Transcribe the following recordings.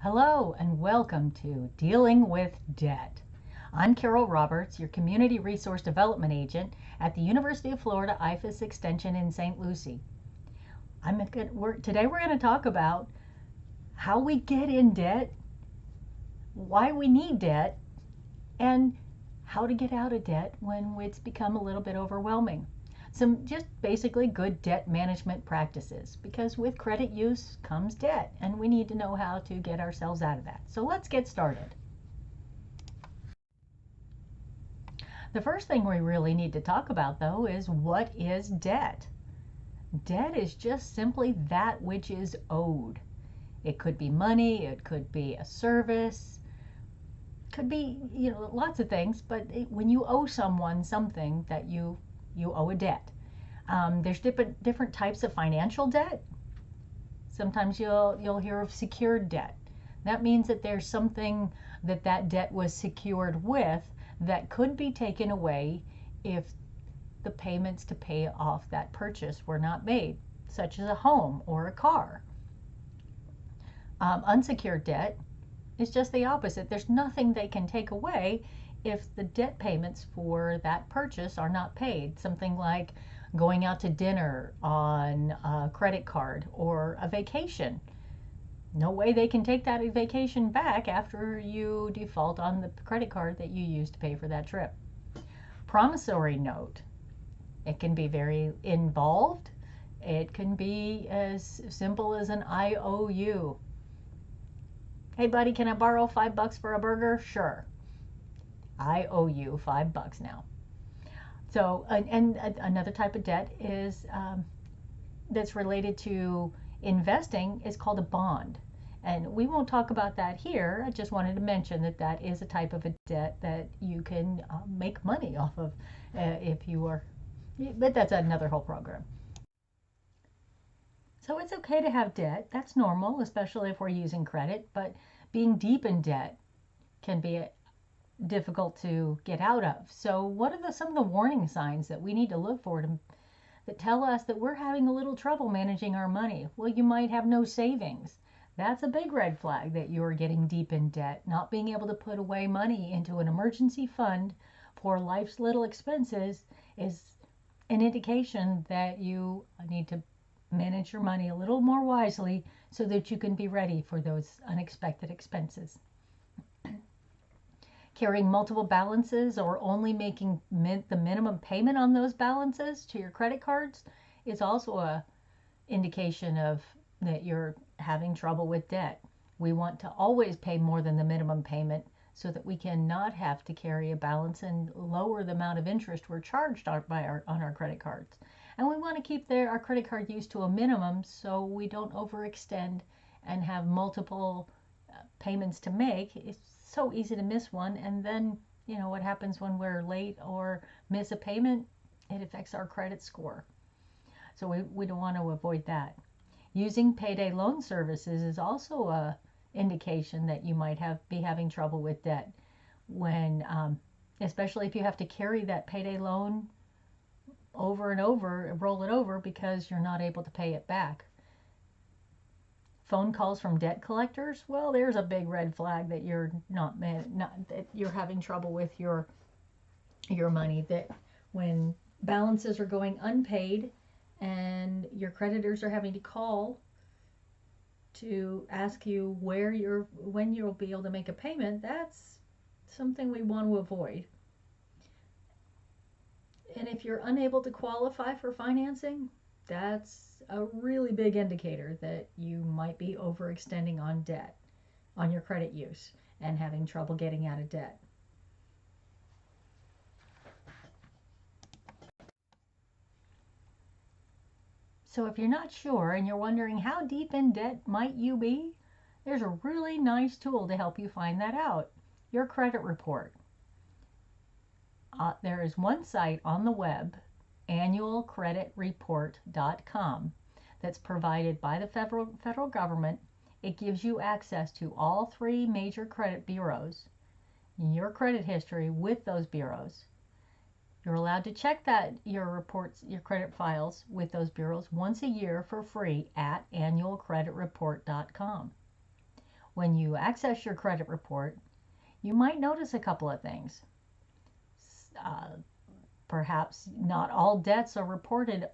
Hello and welcome to Dealing with Debt. I'm Carol Roberts, your Community Resource Development Agent at the University of Florida IFAS Extension in St. Lucie. Today we're going to talk about how we get in debt, why we need debt, and how to get out of debt when it's become a little bit overwhelming. Some just basically good debt management practices, because with credit use comes debt and we need to know how to get ourselves out of that. So let's get started. The first thing we really need to talk about, though, is what is debt? Debt is just simply that which is owed. It could be money, it could be a service, could be, lots of things, but when you owe someone something, that you owe a debt. There's different types of financial debt. Sometimes you'll hear of secured debt. That means that there's something that debt was secured with that could be taken away if the payments to pay off that purchase were not made, such as a home or a car. Unsecured debt is just the opposite. There's nothing they can take away if the debt payments for that purchase are not paid. Something like going out to dinner on a credit card or a vacation. No way they can take that vacation back after you default on the credit card that you used to pay for that trip. Promissory note. It can be very involved. It can be as simple as an IOU. Hey buddy, can I borrow $5 for a burger? Sure. I owe you $5 now. So, and another type of debt is that's related to investing is called a bond. And we won't talk about that here. I just wanted to mention that is a type of a debt that you can make money off of if you are, but that's another whole program. So it's okay to have debt. That's normal, especially if we're using credit, but being deep in debt can be difficult to get out of. So what are some of the warning signs that we need to look for that tell us that we're having a little trouble managing our money? Well, you might have no savings. That's a big red flag that you're getting deep in debt. Not being able to put away money into an emergency fund for life's little expenses is an indication that you need to manage your money a little more wisely so that you can be ready for those unexpected expenses. Carrying multiple balances or only making the minimum payment on those balances to your credit cards is also a indication of that you're having trouble with debt. We want to always pay more than the minimum payment so that we can not have to carry a balance and lower the amount of interest we're charged on our credit cards. And we want to keep our credit card use to a minimum so we don't overextend and have multiple payments to make. It's so easy to miss one, and then what happens when we're late or miss a payment? It affects our credit score. So we don't want to avoid that. Using payday loan services is also a indication that you might be having trouble with debt, when especially if you have to carry that payday loan over and over, roll it over because you're not able to pay it back. Phone calls from debt collectors, well, there's a big red flag that you're not that you're having trouble with your money, that when balances are going unpaid and your creditors are having to call to ask you when you'll be able to make a payment, that's something we want to avoid. And if you're unable to qualify for financing, that's a really big indicator that you might be overextending on debt, on your credit use, and having trouble getting out of debt. So if you're not sure and you're wondering how deep in debt might you be, there's a really nice tool to help you find that out: your credit report. There is one site on the web, annualcreditreport.com, that's provided by the federal government. It gives you access to all 3 major credit bureaus, your credit history with those bureaus. You're allowed to check your credit files with those bureaus once a year for free at annualcreditreport.com. When you access your credit report, you might notice a couple of things. Perhaps not all debts are reported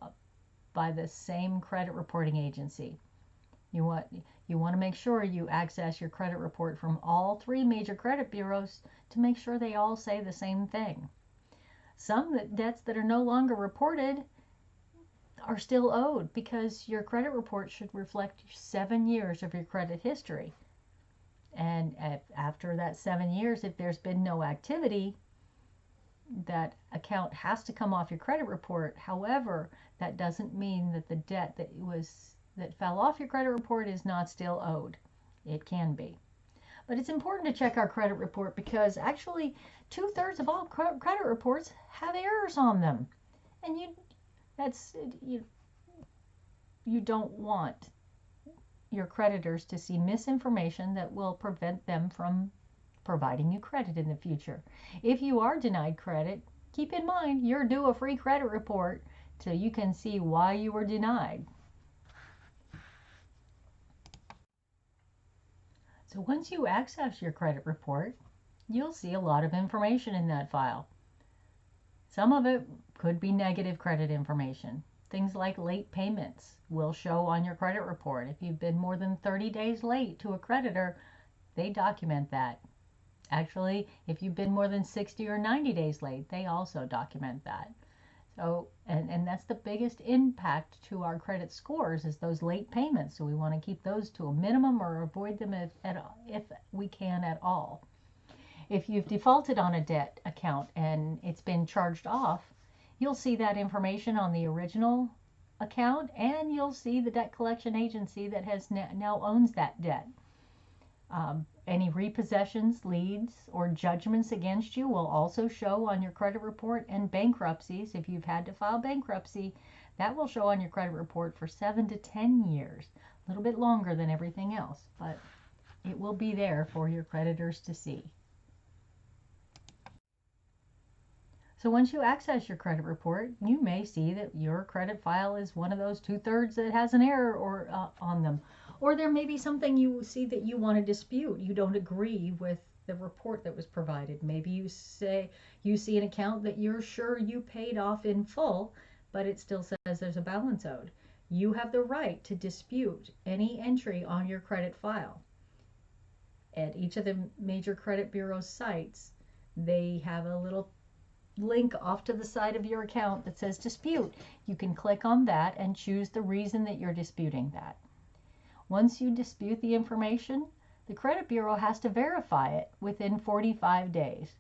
by the same credit reporting agency. You want to make sure you access your credit report from all 3 major credit bureaus to make sure they all say the same thing. Some debts that are no longer reported are still owed because your credit report should reflect 7 years of your credit history. And after that 7 years, if there's been no activity, that account has to come off your credit report. However, that doesn't mean that the debt that fell off your credit report is not still owed. It can be. But it's important to check our credit report because actually 2/3 of all credit reports have errors on them. And you don't want your creditors to see misinformation that will prevent them from providing you credit in the future. If you are denied credit, keep in mind you're due a free credit report so you can see why you were denied. So once you access your credit report, you'll see a lot of information in that file. Some of it could be negative credit information. Things like late payments will show on your credit report. If you've been more than 30 days late to a creditor, they document that. Actually, if you've been more than 60 or 90 days late, they also document that. So, and that's the biggest impact to our credit scores is those late payments. So we want to keep those to a minimum or avoid them if we can at all. If you've defaulted on a debt account and it's been charged off, you'll see that information on the original account, and you'll see the debt collection agency that has now owns that debt. Any repossessions, liens, or judgments against you will also show on your credit report, and bankruptcies, if you've had to file bankruptcy, that will show on your credit report for 7 to 10 years, a little bit longer than everything else, but it will be there for your creditors to see. So once you access your credit report, you may see that your credit file is one of those 2/3 that has an error on them. Or there may be something you see that you want to dispute. You don't agree with the report that was provided. Maybe you see an account that you're sure you paid off in full, but it still says there's a balance owed. You have the right to dispute any entry on your credit file. At each of the major credit bureau sites, they have a little link off to the side of your account that says dispute. You can click on that and choose the reason that you're disputing that. Once you dispute the information, the credit bureau has to verify it within 45 days.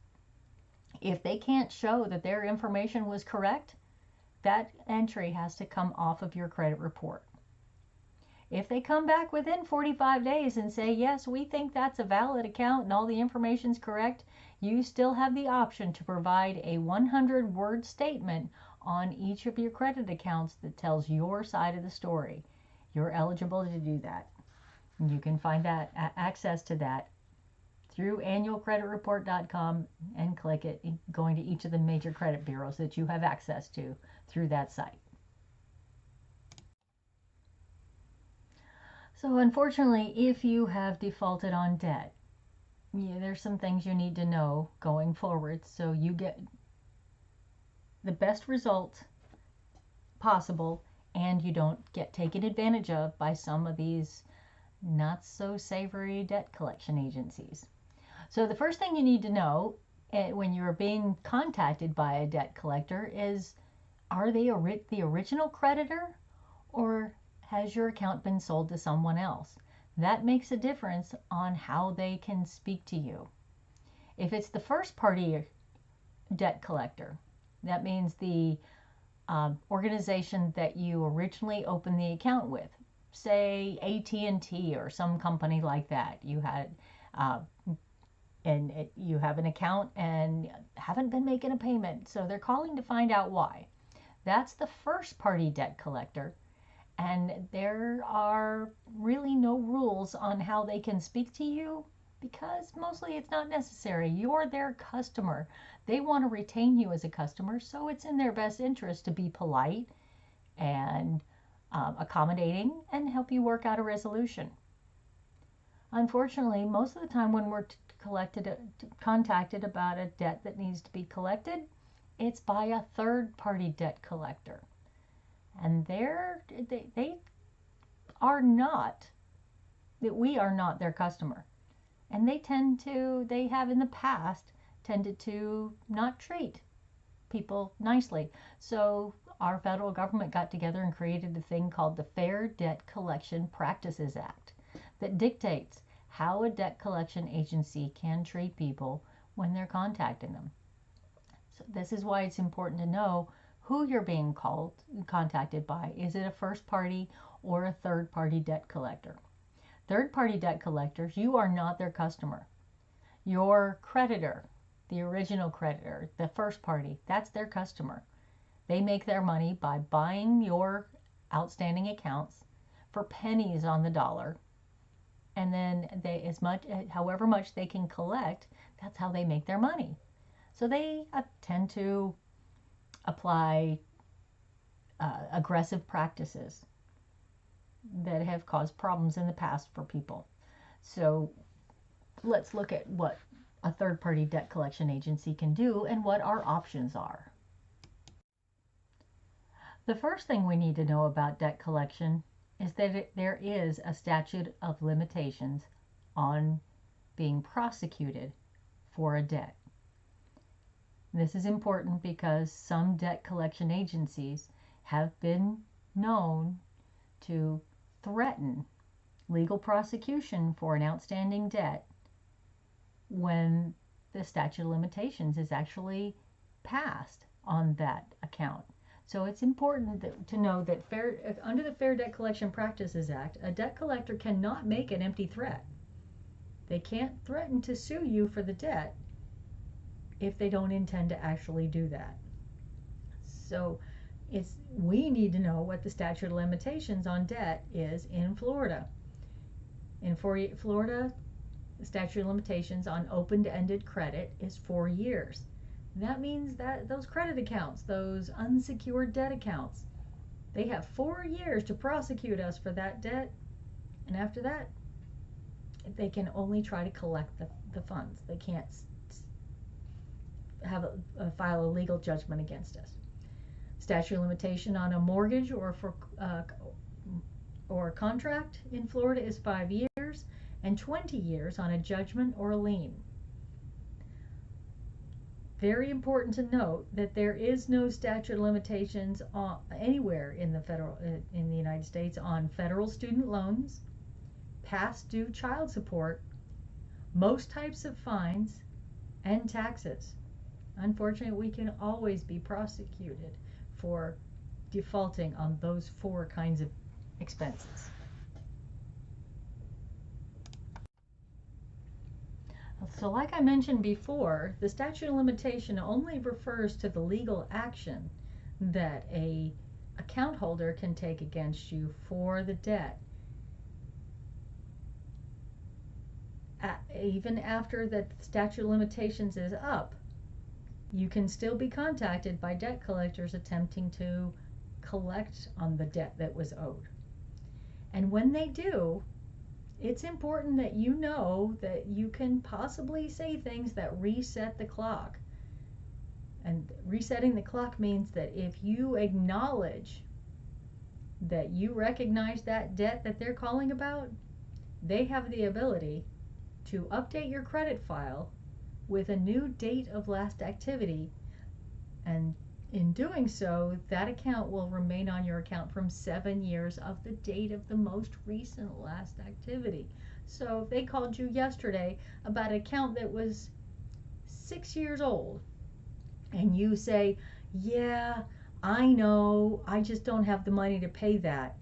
If they can't show that their information was correct, that entry has to come off of your credit report. If they come back within 45 days and say, yes, we think that's a valid account and all the information's correct, you still have the option to provide a 100-word statement on each of your credit accounts that tells your side of the story. You're eligible to do that. You can find that access to that through annualcreditreport.com and click it, going to each of the major credit bureaus that you have access to through that site. So unfortunately, if you have defaulted on debt, there's some things you need to know going forward so you get the best result possible and you don't get taken advantage of by some of these not so savory debt collection agencies. So the first thing you need to know when you're being contacted by a debt collector is, are they the original creditor, or has your account been sold to someone else? That makes a difference on how they can speak to you. If it's the first party debt collector, that means the organization that you originally opened the account with, say AT&T or some company like that. You had you have an account and haven't been making a payment, so they're calling to find out why. That's the first party debt collector. And there are really no rules on how they can speak to you because mostly it's not necessary. You're their customer. They want to retain you as a customer, so it's in their best interest to be polite and accommodating and help you work out a resolution. Unfortunately, most of the time when we're contacted about a debt that needs to be collected, it's by a third-party debt collector. And they are not, that we are not their customer. And they have in the past tended to not treat people nicely. So our federal government got together and created a thing called the Fair Debt Collection Practices Act that dictates how a debt collection agency can treat people when they're contacting them. So this is why it's important to know who you're being contacted by. Is it a first party or a third party debt collector? Third party debt collectors, you are not their customer. Your creditor, the original creditor, the first party, that's their customer. They make their money by buying your outstanding accounts for pennies on the dollar. And then however much they can collect, that's how they make their money. So they tend to apply aggressive practices that have caused problems in the past for people. So let's look at what a third-party debt collection agency can do and what our options are. The first thing we need to know about debt collection is that there is a statute of limitations on being prosecuted for a debt. This is important because some debt collection agencies have been known to threaten legal prosecution for an outstanding debt when the statute of limitations is actually passed on that account. So it's important to know that under the Fair Debt Collection Practices Act, a debt collector cannot make an empty threat. They can't threaten to sue you for the debt if they don't intend to actually do that. So we need to know what the statute of limitations on debt is in Florida. In Florida, the statute of limitations on open-ended credit is 4 years. That means that those credit accounts, those unsecured debt accounts, they have 4 years to prosecute us for that debt. And after that, they can only try to collect the funds. They can't file a legal judgment against us. Statute of limitation on a mortgage or a contract in Florida is 5 years, and 20 years on a judgment or a lien. Very important to note that there is no statute of limitations anywhere in the United States on federal student loans, past due child support, most types of fines, and taxes. Unfortunately, we can always be prosecuted for defaulting on those 4 kinds of expenses. So like I mentioned before, the statute of limitation only refers to the legal action that a account holder can take against you for the debt. Even after the statute of limitations is up, you can still be contacted by debt collectors attempting to collect on the debt that was owed. And when they do, it's important that you know that you can possibly say things that reset the clock. And resetting the clock means that if you acknowledge that you recognize that debt that they're calling about, they have the ability to update your credit file with a new date of last activity, and in doing so, that account will remain on your account from 7 years of the date of the most recent last activity. So if they called you yesterday about an account that was 6 years old, and you say, yeah, I know, I just don't have the money to pay that,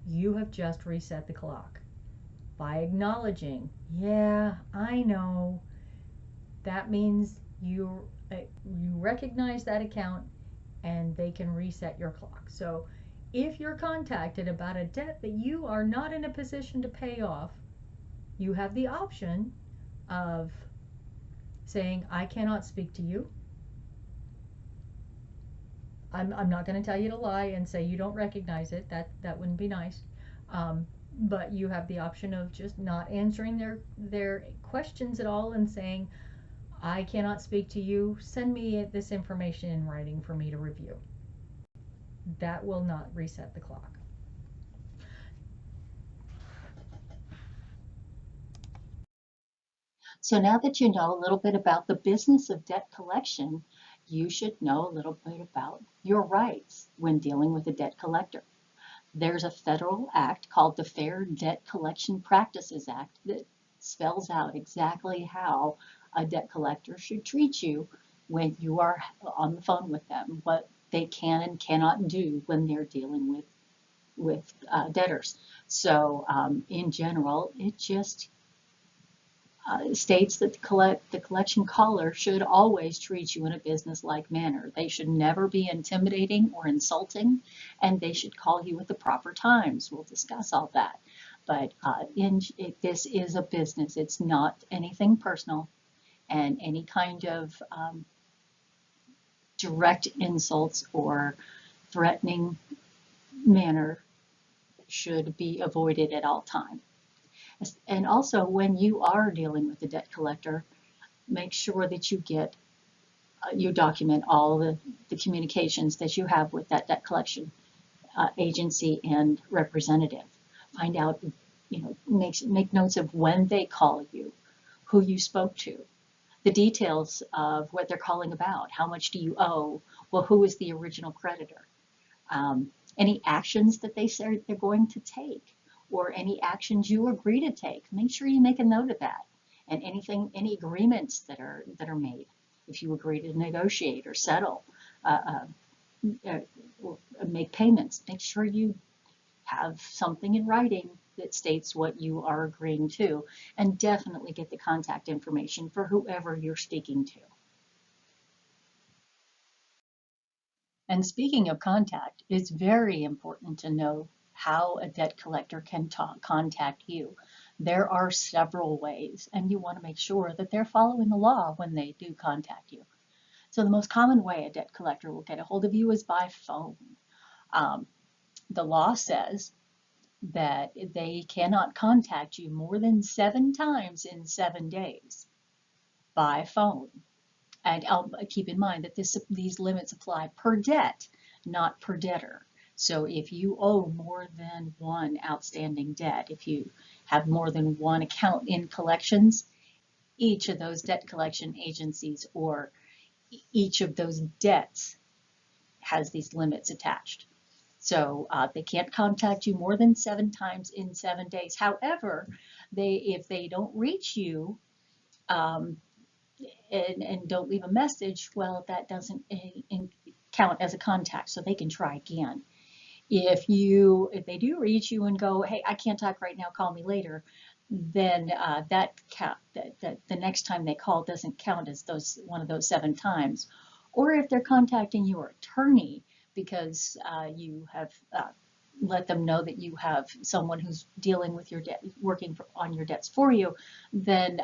you have just reset the clock. By acknowledging, yeah, I know, that means you recognize that account and they can reset your clock. So if you're contacted about a debt that you are not in a position to pay off, you have the option of saying, I cannot speak to you. I'm not going to tell you to lie and say you don't recognize it. That wouldn't be nice. but you have the option of just not answering their questions at all and saying, I cannot speak to you, send me this information in writing for me to review. That will not reset the clock. So now that you know a little bit about the business of debt collection, you should know a little bit about your rights when dealing with a debt collector. There's a federal act called the Fair Debt Collection Practices Act that spells out exactly how a debt collector should treat you when you are on the phone with them, what they can and cannot do when they're dealing with debtors. So in general, it just states that the collection caller should always treat you in a business-like manner. They should never be intimidating or insulting, and they should call you at the proper times. We'll discuss all that. But this is a business. It's not anything personal, and any kind of direct insults or threatening manner should be avoided at all times. And also, when you are dealing with a debt collector, make sure that you document all the communications that you have with that debt collection agency and representative. Find out, make notes of when they call you, who you spoke to, the details of what they're calling about, how much do you owe, well, who is the original creditor, any actions that they say they're going to take, or any actions you agree to take. Make sure you make a note of that, and any agreements that are made. If you agree to negotiate or settle, or make payments, make sure you have something in writing that states what you are agreeing to, and definitely get the contact information for whoever you're speaking to. And speaking of contact, it's very important to know how a debt collector can contact you. There are several ways, and you want to make sure that they're following the law when they do contact you. So the most common way a debt collector will get a hold of you is by phone. The law says that they cannot contact you more than 7 times in 7 days by phone. And keep in mind that these limits apply per debt, not per debtor. So if you owe more than one outstanding debt, if you have more than one account in collections, each of those debt collection agencies or each of those debts has these limits attached. So they can't contact you more than 7 times in 7 days. However, if they don't reach you, and don't leave a message, well, that doesn't count as a contact, so they can try again. If they do reach you and go, hey, I can't talk right now, call me later, then the next time they call doesn't count as one of those 7 times. Or if they're contacting your attorney because you have let them know that you have someone who's dealing with your debt, working on your debts for you, then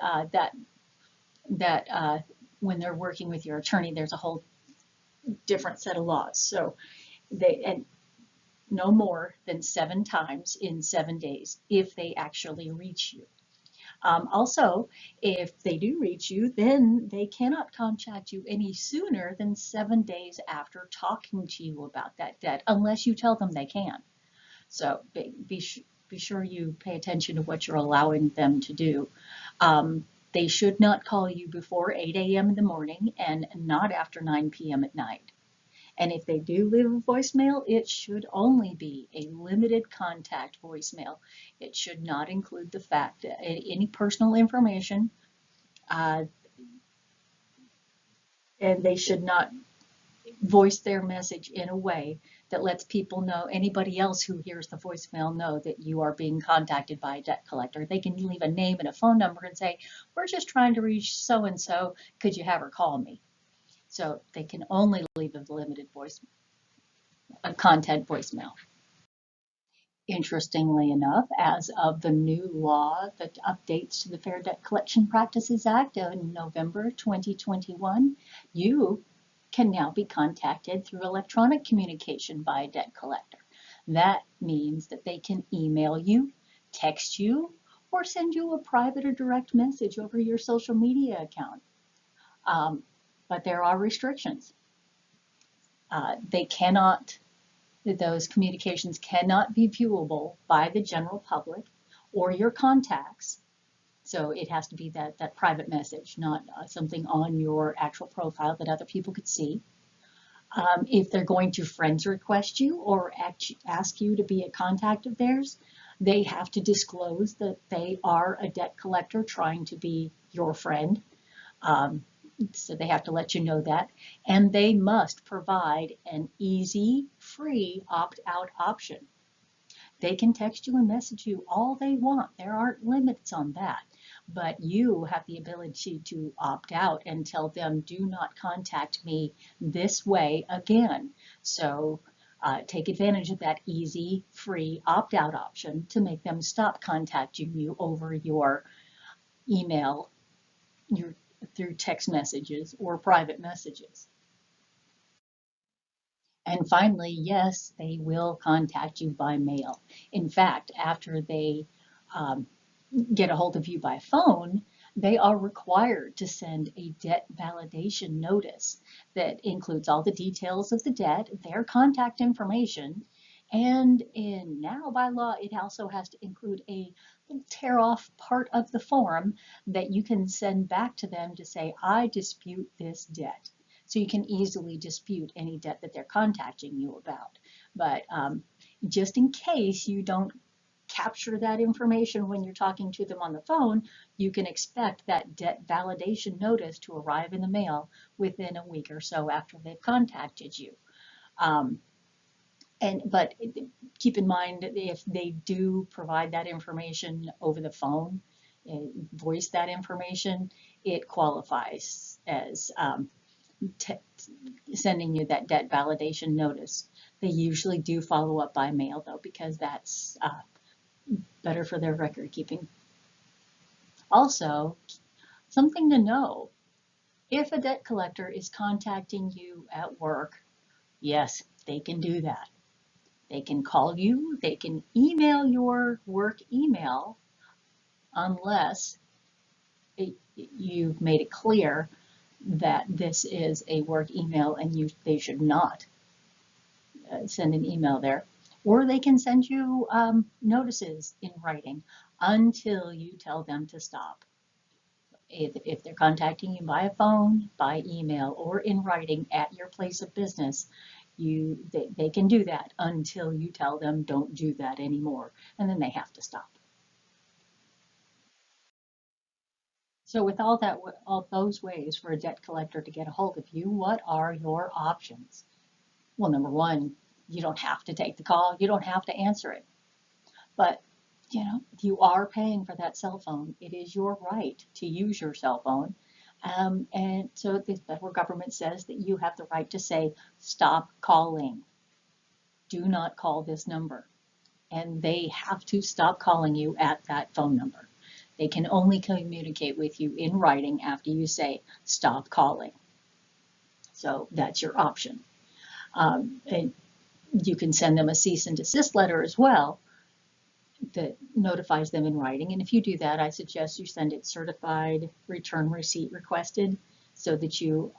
when they're working with your attorney, there's a whole different set of laws. So and no more than 7 times in 7 days if they actually reach you. Also, if they do reach you, then they cannot contact you any sooner than 7 days after talking to you about that debt, unless you tell them they can. So be sure you pay attention to what you're allowing them to do. They should not call you before 8 a.m. in the morning and not after 9 p.m. at night. And if they do leave a voicemail, it should only be a limited contact voicemail. It should not include the fact that any personal information, and they should not voice their message in a way that lets people know, anybody else who hears the voicemail, know that you are being contacted by a debt collector. They can leave a name and a phone number and say, we're just trying to reach so-and-so, could you have her call me? So they can only leave a limited content voicemail. Interestingly enough, as of the new law that updates to the Fair Debt Collection Practices Act in November 2021, you can now be contacted through electronic communication by a debt collector. That means that they can email you, text you, or send you a private or direct message over your social media account. But there are restrictions. Those communications cannot be viewable by the general public or your contacts. So it has to be that private message, not something on your actual profile that other people could see. If they're going to friends request you or ask you to be a contact of theirs, they have to disclose that they are a debt collector trying to be your friend. So they have to let you know that. And they must provide an easy, free opt-out option. They can text you and message you all they want. There aren't limits on that. But you have the ability to opt out and tell them, do not contact me this way again. So take advantage of that easy, free opt-out option to make them stop contacting you over your email, through text messages or private messages. And finally, yes, they will contact you by mail. In fact, after they get a hold of you by phone, they are required to send a debt validation notice that includes all the details of the debt, their contact information, and now by law, it also has to include a tear off part of the form that you can send back to them to say, I dispute this debt. So you can easily dispute any debt that they're contacting you about. But just in case you don't capture that information when you're talking to them on the phone, you can expect that debt validation notice to arrive in the mail within a week or so after they've contacted you. But keep in mind that if they do provide that information over the phone, voice that information, it qualifies as sending you that debt validation notice. They usually do follow up by mail though, because that's better for their record keeping. Also, something to know, if a debt collector is contacting you at work, yes, they can do that. They can call you, they can email your work email, unless you've made it clear that this is a work email and they should not send an email there. Or they can send you notices in writing until you tell them to stop. If they're contacting you by phone, by email, or in writing at your place of business, they can do that until you tell them don't do that anymore, and then they have to stop. So with all those ways for a debt collector to get a hold of you, what are your options? Well, number one, you don't have to take the call. You don't have to answer it. But you are paying for that cell phone. It is your right to use your cell phone. And so the federal government says that you have the right to say, stop calling. Do not call this number. And they have to stop calling you at that phone number. They can only communicate with you in writing after you say, stop calling. So that's your option. And you can send them a cease and desist letter as well that notifies them in writing. And if you do that, I suggest you send it certified, return receipt requested, so that you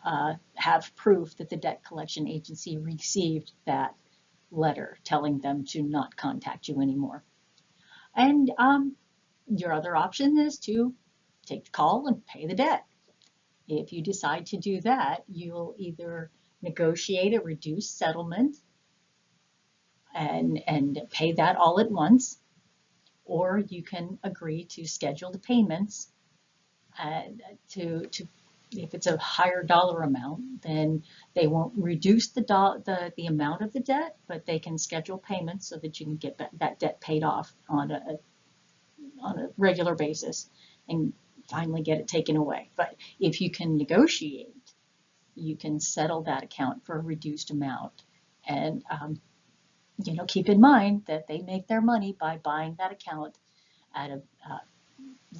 have proof that the debt collection agency received that letter telling them to not contact you anymore. And your other option is to take the call and pay the debt. If you decide to do that, you'll either negotiate a reduced settlement and pay that all at once, or you can agree to schedule the payments if it's a higher dollar amount, then they won't reduce the amount of the debt, but they can schedule payments so that you can get that debt paid off on a regular basis and finally get it taken away. But if you can negotiate, you can settle that account for a reduced amount. And keep in mind that they make their money by buying that account at a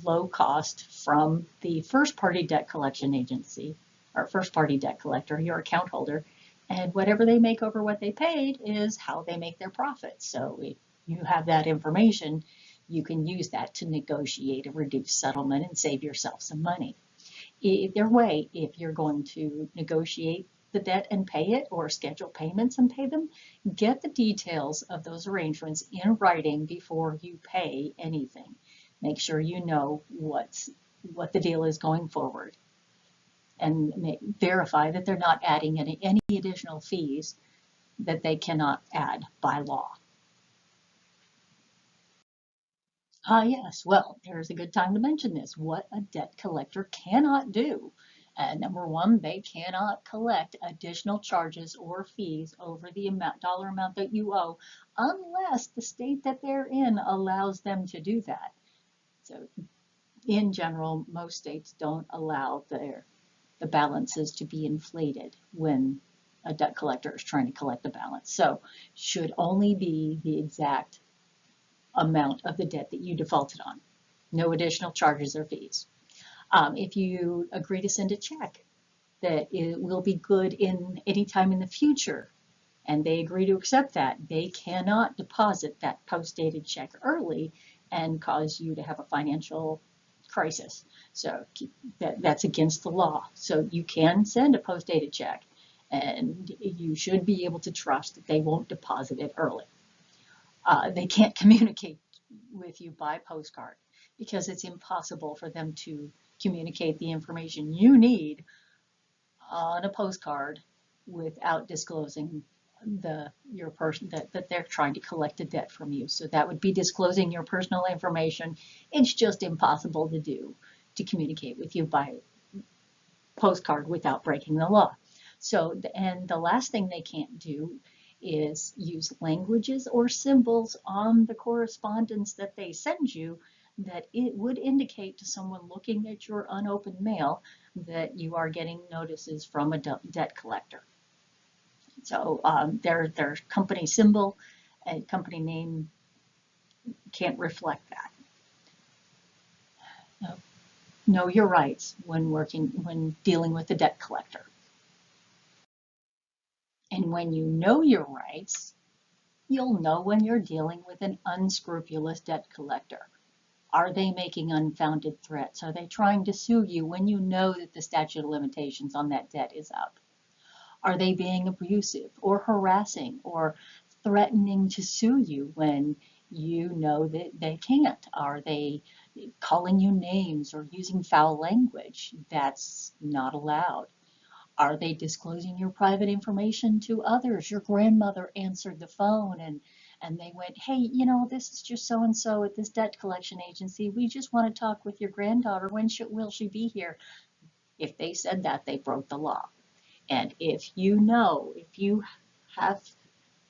low cost from the first party debt collection agency or first party debt collector, your account holder, and whatever they make over what they paid is how they make their profits. So if you have that information, you can use that to negotiate a reduced settlement and save yourself some money. Either way, if you're going to negotiate the debt and pay it, or schedule payments and pay them, get the details of those arrangements in writing before you pay anything. Make sure you know what the deal is going forward, and verify that they're not adding any additional fees that they cannot add by law. Yes, well, there's a good time to mention this. What a debt collector cannot do. Number one, they cannot collect additional charges or fees over the dollar amount that you owe, unless the state that they're in allows them to do that. So in general, most states don't allow the balances to be inflated when a debt collector is trying to collect the balance. So should only be the exact amount of the debt that you defaulted on. No additional charges or fees. If you agree to send a check that it will be good in any time in the future, and they agree to accept that, they cannot deposit that post-dated check early and cause you to have a financial crisis. So that's against the law. So you can send a post-dated check, and you should be able to trust that they won't deposit it early. They can't communicate with you by postcard, because it's impossible for them to communicate the information you need on a postcard without disclosing your person that they're trying to collect a debt from you. So that would be disclosing your personal information. It's just impossible to do, to communicate with you by postcard without breaking the law. So, and the last thing they can't do is use languages or symbols on the correspondence that they send you that it would indicate to someone looking at your unopened mail that you are getting notices from a debt collector. So their company symbol and company name can't reflect that. Know your rights when dealing with a debt collector. And when you know your rights, you'll know when you're dealing with an unscrupulous debt collector. Are they making unfounded threats? Are they trying to sue you when you know that the statute of limitations on that debt is up? Are they being abusive or harassing or threatening to sue you when you know that they can't? Are they calling you names or using foul language? That's not allowed. Are they disclosing your private information to others? Your grandmother answered the phone and they went, hey, you know, this is just so-and-so at this debt collection agency. We just want to talk with your granddaughter. When will she be here? If they said that, they broke the law. And if you have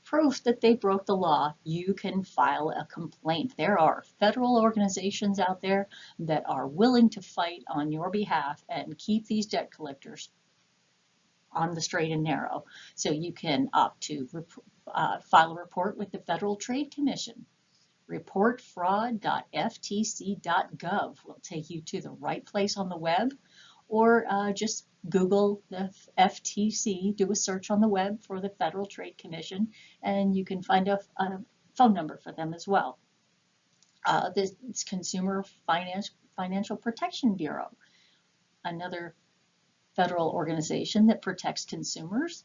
proof that they broke the law, you can file a complaint. There are federal organizations out there that are willing to fight on your behalf and keep these debt collectors on the straight and narrow. So you can opt to file a report with the Federal Trade Commission. Reportfraud.ftc.gov will take you to the right place on the web, or just Google the FTC, do a search on the web for the Federal Trade Commission, and you can find a phone number for them as well. This Consumer Financial Protection Bureau, another federal organization that protects consumers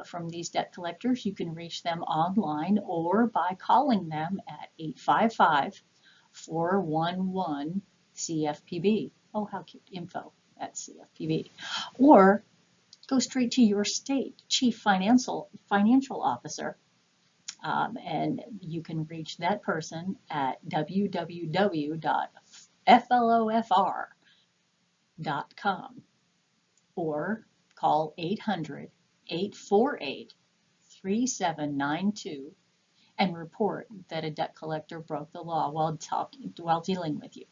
from these debt collectors. You can reach them online or by calling them at 855-411-CFPB. Oh, how cute, info@CFPB. Or go straight to your state chief financial officer, and you can reach that person at www.flofr.com. or call 800-848-3792 and report that a debt collector broke the law while dealing with you.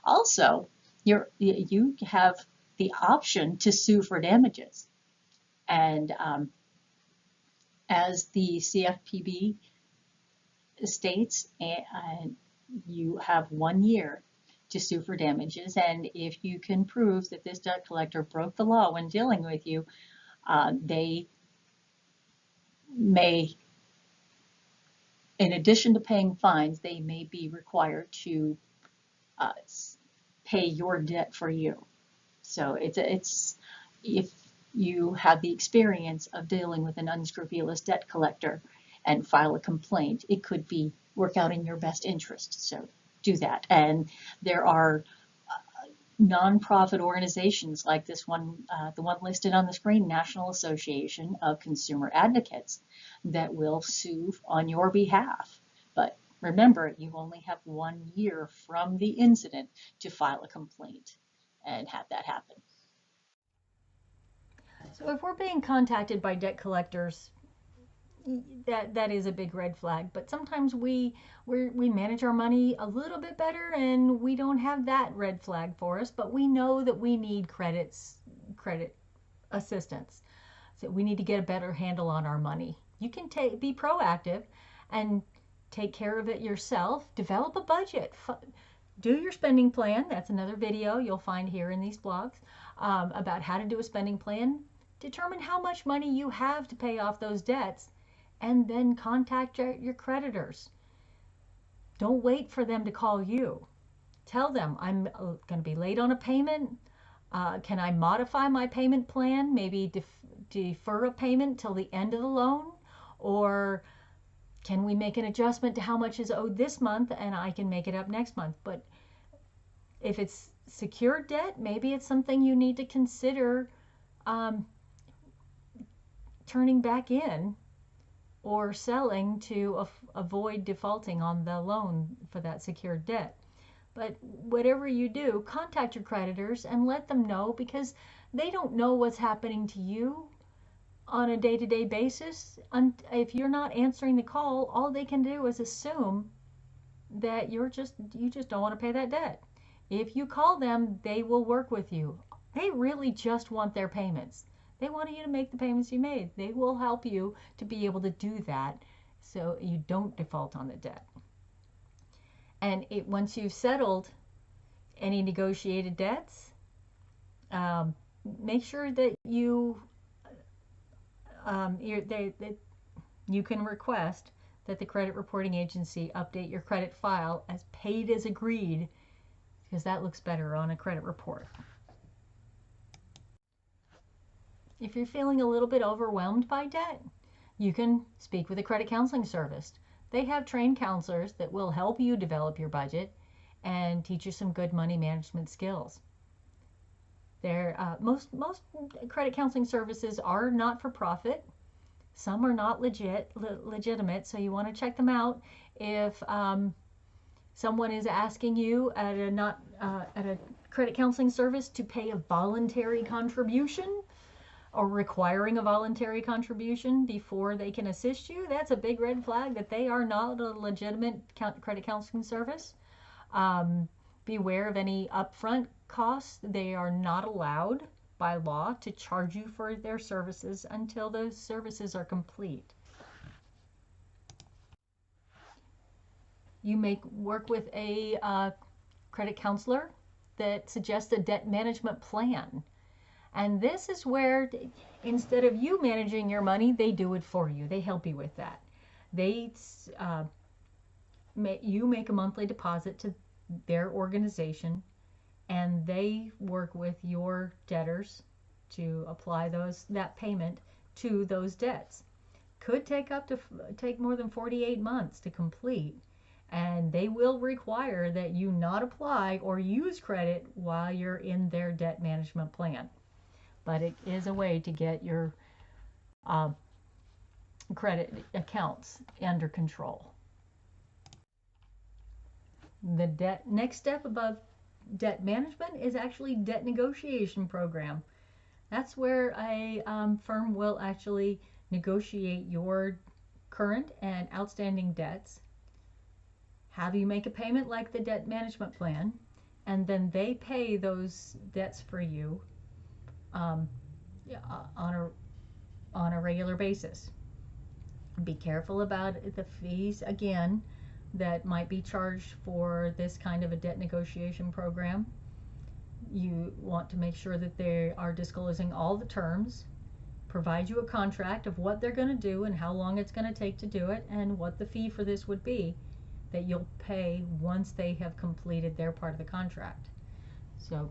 Also, you have the option to sue for damages. And as the CFPB states, you have 1 year to sue for damages, and if you can prove that this debt collector broke the law when dealing with you, they may in addition to paying fines, they may be required to pay your debt for you. So it's if you have the experience of dealing with an unscrupulous debt collector and file a complaint, it could be work out in your best interest. So do that. And there are nonprofit organizations like this one, the one listed on the screen, National Association of Consumer Advocates, that will sue on your behalf. But remember, you only have 1 year from the incident to file a complaint and have that happen. So if we're being contacted by debt collectors, that is a big red flag. But sometimes we manage our money a little bit better, and we don't have that red flag for us. But we know that we need credit assistance. So we need to get a better handle on our money. You can be proactive and take care of it yourself. Develop a budget. Do your spending plan. That's another video you'll find here in these blogs about how to do a spending plan. Determine how much money you have to pay off those debts, and then contact your creditors. Don't wait for them to call you. Tell them, I'm going to be late on a payment. Can I modify my payment plan? Maybe defer a payment till the end of the loan? Or can we make an adjustment to how much is owed this month and I can make it up next month? But if it's secured debt, maybe it's something you need to consider turning back in or selling to avoid defaulting on the loan for that secured debt. But whatever you do, contact your creditors and let them know, because they don't know what's happening to you on a day-to-day basis. If you're not answering the call, all they can do is assume that you just don't want to pay that debt. If you call them, they will work with you. They really just want their payments. They want you to make the payments you made. They will help you to be able to do that so you don't default on the debt. And once you've settled any negotiated debts, make sure that you can request that the credit reporting agency update your credit file as paid as agreed, because that looks better on a credit report. If you're feeling a little bit overwhelmed by debt, you can speak with a credit counseling service. They have trained counselors that will help you develop your budget and teach you some good money management skills. Most credit counseling services are not for profit. Some are not legitimate, so you want to check them out. If someone is asking you at a credit counseling service to pay a voluntary contribution, or requiring a voluntary contribution before they can assist you, that's a big red flag that they are not a legitimate credit counseling service. Beware of any upfront costs. They are not allowed by law to charge you for their services until those services are complete. You may work with a credit counselor that suggests a debt management plan. And this is where, instead of you managing your money, they do it for you. They help you with that. You make a monthly deposit to their organization, and they work with your debtors to apply that payment to those debts. Could take more than 48 months to complete, and they will require that you not apply or use credit while you're in their debt management plan. But it is a way to get your credit accounts under control. The next step above debt management is actually debt negotiation program. That's where a firm will actually negotiate your current and outstanding debts, have you make a payment like the debt management plan, and then they pay those debts for you on a regular basis. Be careful about the fees, again, that might be charged for this kind of a debt negotiation program. You want to make sure that they are disclosing all the terms, provide you a contract of what they're going to do and how long it's going to take to do it and what the fee for this would be that you'll pay once they have completed their part of the contract. So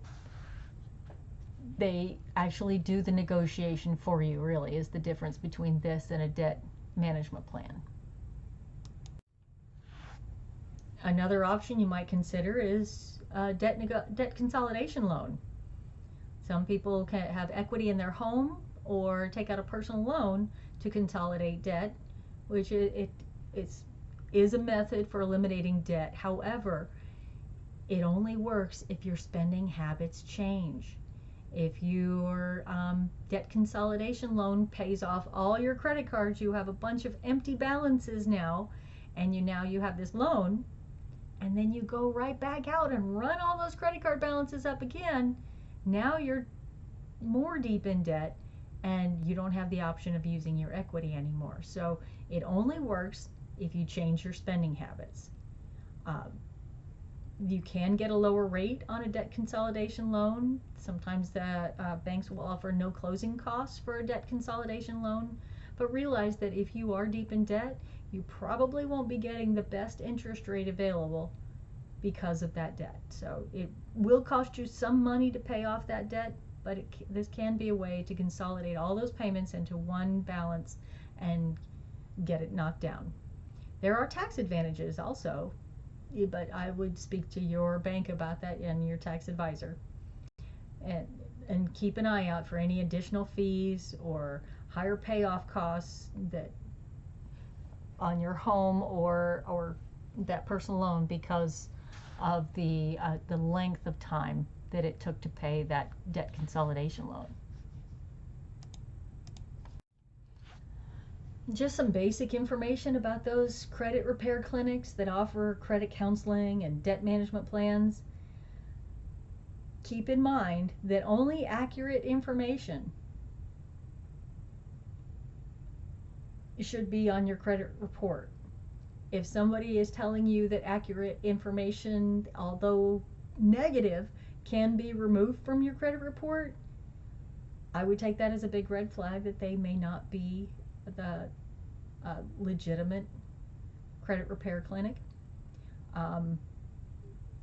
they actually do the negotiation for you, really, is the difference between this and a debt management plan. Another option you might consider is a debt consolidation loan. Some people can have equity in their home or take out a personal loan to consolidate debt, which is a method for eliminating debt. However, it only works if your spending habits change. If your debt consolidation loan pays off all your credit cards, you have a bunch of empty balances now, and you have this loan, and then you go right back out and run all those credit card balances up again. Now you're more deep in debt, and you don't have the option of using your equity anymore. So it only works if you change your spending habits. You can get a lower rate on a debt consolidation loan. Sometimes the banks will offer no closing costs for a debt consolidation loan, but realize that if you are deep in debt, you probably won't be getting the best interest rate available because of that debt. So it will cost you some money to pay off that debt, but this can be a way to consolidate all those payments into one balance and get it knocked down. There are tax advantages also, but I would speak to your bank about that and your tax advisor. And keep an eye out for any additional fees or higher payoff costs that on your home or that personal loan because of the length of time that it took to pay that debt consolidation loan. Just some basic information about those credit repair clinics that offer credit counseling and debt management plans. Keep in mind that only accurate information should be on your credit report. If somebody is telling you that accurate information, although negative, can be removed from your credit report, I would take that as a big red flag that they may not be the legitimate credit repair clinic.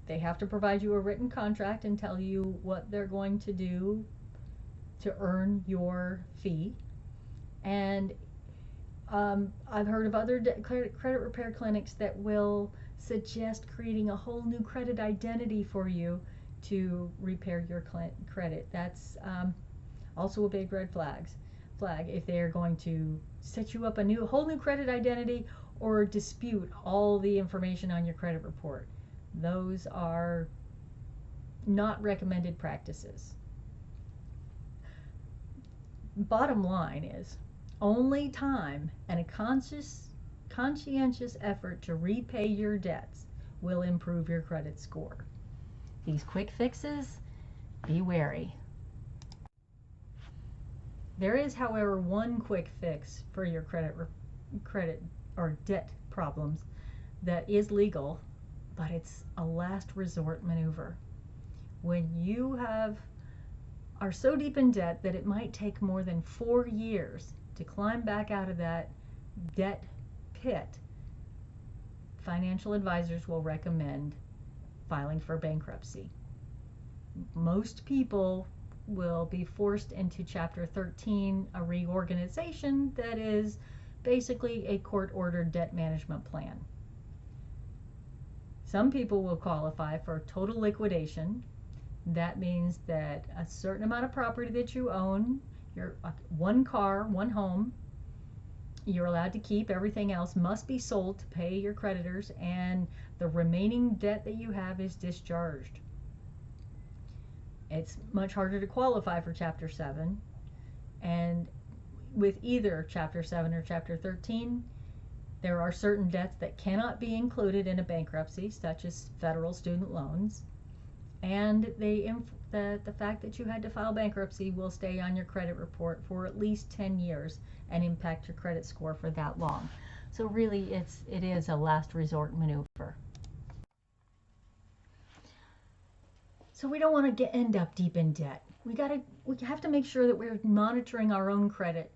They have to provide you a written contract and tell you what they're going to do to earn your fee. And I've heard of other credit repair clinics that will suggest creating a whole new credit identity for you to repair your credit. That's also a big red flag if they're going to set you up a whole new credit identity or dispute all the information on your credit report. Those are not recommended practices. Bottom line is, only time and a conscientious effort to repay your debts will improve your credit score. These quick fixes, be wary. There is, however, one quick fix for your credit or debt problems that is legal, but it's a last resort maneuver. When you are so deep in debt that it might take more than 4 years to climb back out of that debt pit, financial advisors will recommend filing for bankruptcy. Most people will be forced into Chapter 13, a reorganization that is basically a court-ordered debt management plan. Some people will qualify for total liquidation. That means that a certain amount of property that you own, one car, one home, you're allowed to keep. Everything else must be sold to pay your creditors, and the remaining debt that you have is discharged. It's much harder to qualify for Chapter 7, and with either Chapter 7 or Chapter 13, there are certain debts that cannot be included in a bankruptcy, such as federal student loans, and the fact that you had to file bankruptcy will stay on your credit report for at least 10 years and impact your credit score for that long. So really, it is a last resort maneuver. So we don't want to end up deep in debt. We have to make sure that we're monitoring our own credit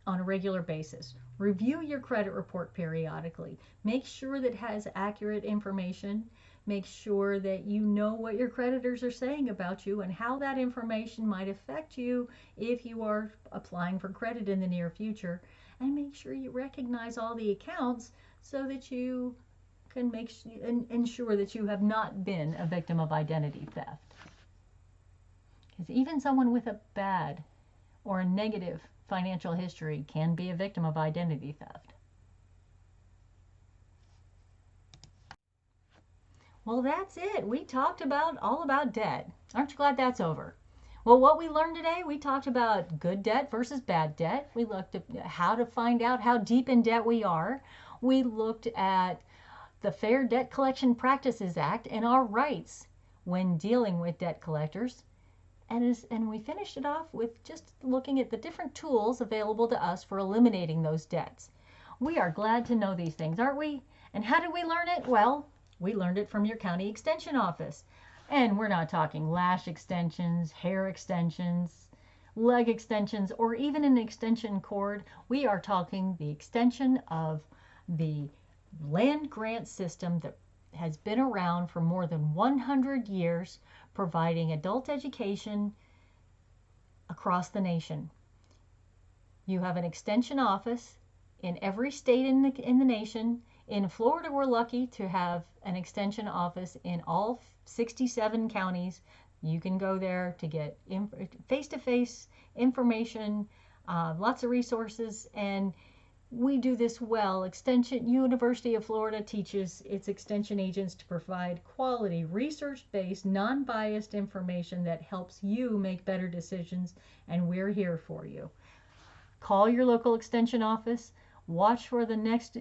on a regular basis. Review your credit report periodically. Make sure that it has accurate information. Make sure that you know what your creditors are saying about you and how that information might affect you if you are applying for credit in the near future. And make sure you recognize all the accounts so that you can ensure that you have not been a victim of identity theft. Because even someone with a bad or a negative financial history can be a victim of identity theft. Well, that's it. We talked all about debt. Aren't you glad that's over? Well, what we learned today, we talked about good debt versus bad debt. We looked at how to find out how deep in debt we are. We looked at the Fair Debt Collection Practices Act and our rights when dealing with debt collectors. And we finished it off with just looking at the different tools available to us for eliminating those debts. We are glad to know these things, aren't we? And how did we learn it? Well, we learned it from your county extension office. And we're not talking lash extensions, hair extensions, leg extensions, or even an extension cord. We are talking the extension of the land grant system that has been around for more than 100 years, providing adult education across the nation. You have an extension office in every state in the nation. In Florida, we're lucky to have an extension office in all 67 counties. You can go there to get face-to-face information, lots of resources, and we do this well. University of Florida teaches its extension agents to provide quality, research-based, non-biased information that helps you make better decisions, and we're here for you. Call your local extension office. Watch for the next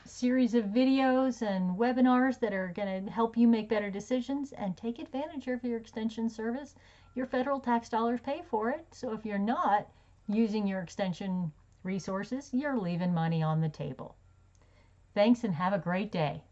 series of videos and webinars that are going to help you make better decisions, and take advantage of your extension service. Your federal tax dollars pay for it, so if you're not using your extension resources, you're leaving money on the table. Thanks and have a great day.